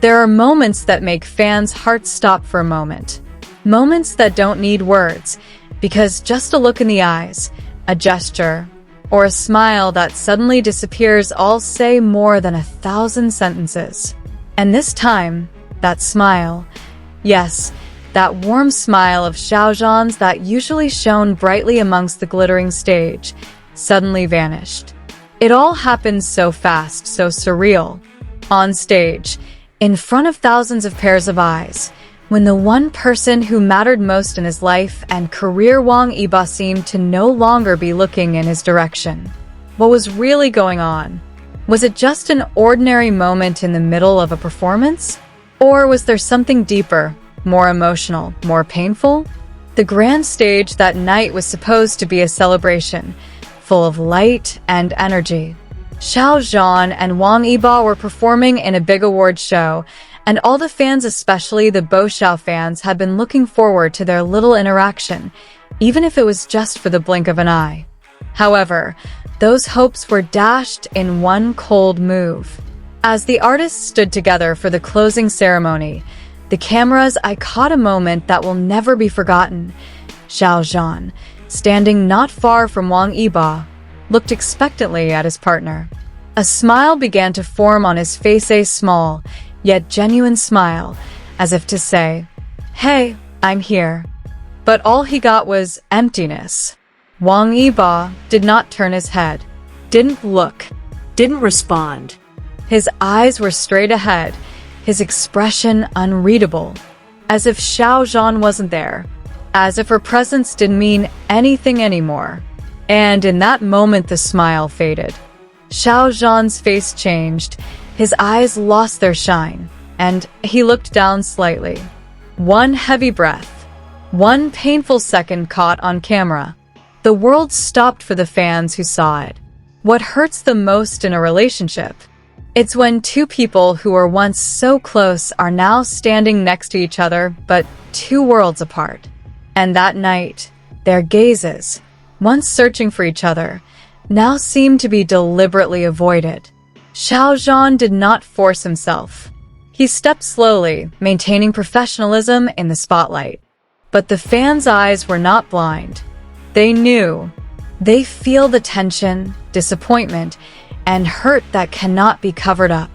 There are moments that make fans' hearts stop for a moment. Moments that don't need words, because just a look in the eyes, a gesture, or a smile that suddenly disappears all say more than 1,000 sentences. And this time, that smile, yes, that warm smile of Xiao Zhan's that usually shone brightly amongst the glittering stage, suddenly vanished. It all happened so fast, so surreal. On stage, in front of thousands of pairs of eyes, when the one person who mattered most in his life and career, Wang Yibo, seemed to no longer be looking in his direction. What was really going on? Was it just an ordinary moment in the middle of a performance? Or was there something deeper, more emotional, more painful? The grand stage that night was supposed to be a celebration, full of light and energy. Xiao Zhan and Wang Yibo were performing in a big award show, and all the fans, especially the BoXiao fans, had been looking forward to their little interaction, even if it was just for the blink of an eye. However, those hopes were dashed in one cold move. As the artists stood together for the closing ceremony, the cameras, I caught a moment that will never be forgotten. Xiao Zhan, standing not far from Wang Yibo, looked expectantly at his partner. A smile began to form on his face, a small, yet genuine smile, as if to say, "Hey, I'm here." But all he got was emptiness. Wang Yibo did not turn his head, didn't look, Didn't respond. his eyes were straight ahead, his expression unreadable, as if Xiao Zhan wasn't there, as if her presence didn't mean anything anymore. And in that moment the smile faded. Xiao Zhan's face changed, his eyes lost their shine, and he looked down slightly. One heavy breath, one painful second caught on camera. The world stopped for the fans who saw it. What hurts the most in a relationship? It's when two people who were once so close are now standing next to each other, but two worlds apart. And that night, their gazes, once searching for each other, now seemed to be deliberately avoided. Xiao Zhan did not force himself. He stepped slowly, maintaining professionalism in the spotlight. But the fans' eyes were not blind. They knew. They feel the tension, disappointment, and hurt that cannot be covered up.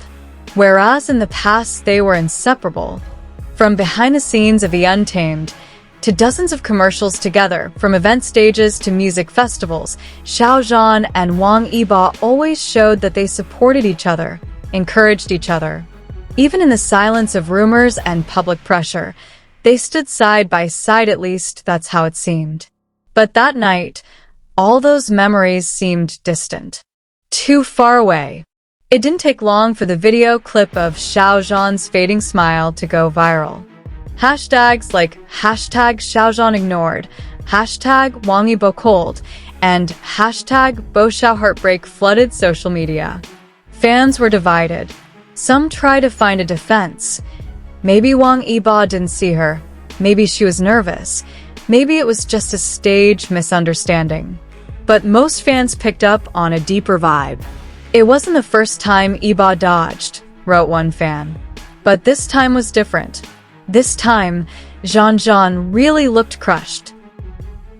Whereas in the past they were inseparable. From behind the scenes of The Untamed, to dozens of commercials together, from event stages to music festivals, Xiao Zhan and Wang Yibo always showed that they supported each other, encouraged each other. Even in the silence of rumors and public pressure, they stood side by side, at least that's how it seemed. But that night, all those memories seemed distant. Too far away. It didn't take long for the video clip of Xiao Zhan's fading smile to go viral. Hashtags like hashtag Xiao Zhan ignored, hashtag Wang Yibo cold, and hashtag BoXiao heartbreak flooded social media. Fans were divided. Some tried to find a defense. Maybe Wang Yibo didn't see her. Maybe she was nervous. Maybe it was just a staged misunderstanding. But most fans picked up on a deeper vibe. It wasn't the first time Yibo dodged, wrote one fan. But this time was different. This time, Zhan really looked crushed.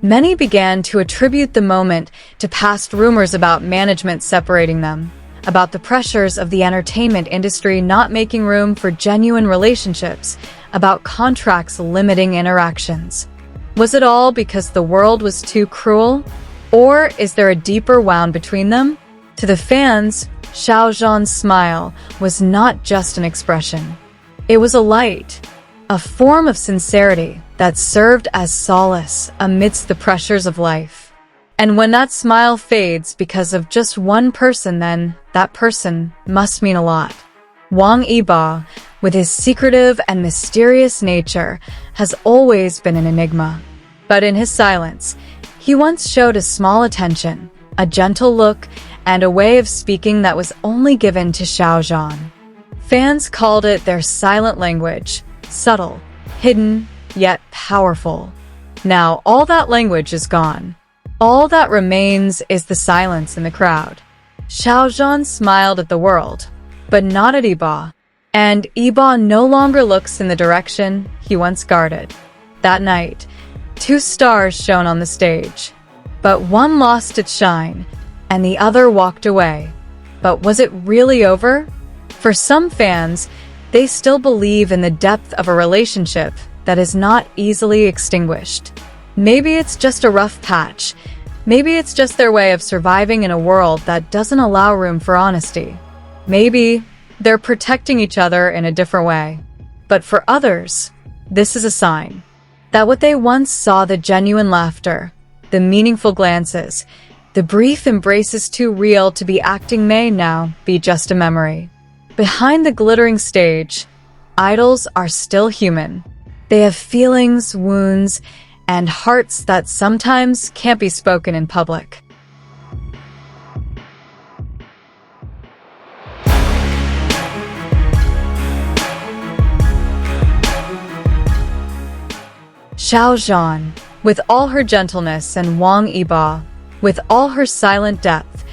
Many began to attribute the moment to past rumors about management separating them, about the pressures of the entertainment industry not making room for genuine relationships, about contracts limiting interactions. Was it all because the world was too cruel? Or is there a deeper wound between them? To the fans, Xiao Zhan's smile was not just an expression. It was a light, a form of sincerity that served as solace amidst the pressures of life. And when that smile fades because of just one person, then that person must mean a lot. Wang Yibo, with his secretive and mysterious nature, has always been an enigma. But in his silence, he once showed a small attention, a gentle look, and a way of speaking that was only given to Xiao Zhan. Fans called it their silent language, subtle, hidden, yet powerful. Now all that language is gone. All that remains is the silence in the crowd. Xiao Zhan smiled at the world, but not at Yibo. And Yibo no longer looks in the direction he once guarded. That night, 2 stars shone on the stage. But one lost its shine, and the other walked away. But was it really over? For some fans, they still believe in the depth of a relationship that is not easily extinguished. Maybe it's just a rough patch. Maybe it's just their way of surviving in a world that doesn't allow room for honesty. Maybe they're protecting each other in a different way. But for others, this is a sign that what they once saw, the genuine laughter, the meaningful glances, the brief embraces too real to be acting, may now be just a memory. Behind the glittering stage, idols are still human. They have feelings, wounds, and hearts that sometimes can't be spoken in public. Xiao Zhan, with all her gentleness, and Wang Yibo, with all her silent depth,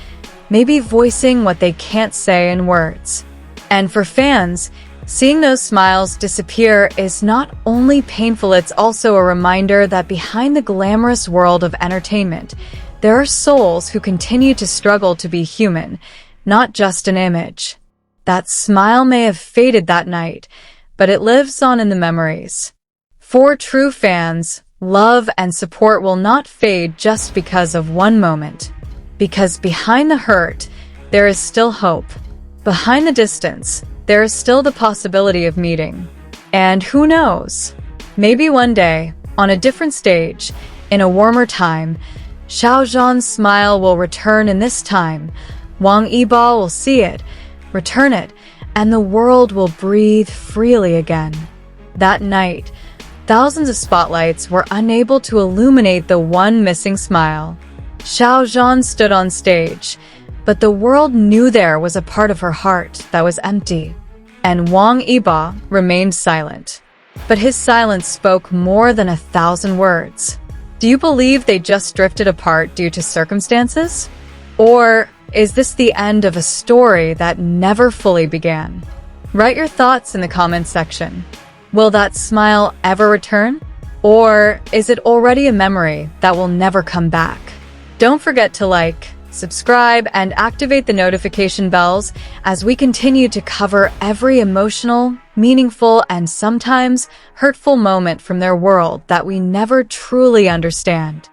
may be voicing what they can't say in words. And for fans, seeing those smiles disappear is not only painful, it's also a reminder that behind the glamorous world of entertainment, there are souls who continue to struggle to be human, not just an image. That smile may have faded that night, but it lives on in the memories. For true fans, love and support will not fade just because of one moment. Because behind the hurt, there is still hope. Behind the distance, there is still the possibility of meeting. And who knows? Maybe one day, on a different stage, in a warmer time, Xiao Zhan's smile will return, and this time, Wang Yibo will see it, return it, and the world will breathe freely again. That night, thousands of spotlights were unable to illuminate the one missing smile. Xiao Zhan stood on stage, but the world knew there was a part of her heart that was empty. And Wang Yibo remained silent. But his silence spoke more than 1,000 words. Do you believe they just drifted apart due to circumstances? Or is this the end of a story that never fully began? Write your thoughts in the comments section. Will that smile ever return? Or is it already a memory that will never come back? Don't forget to like, subscribe, and activate the notification bells as we continue to cover every emotional, meaningful, and sometimes hurtful moment from their world that we never truly understand.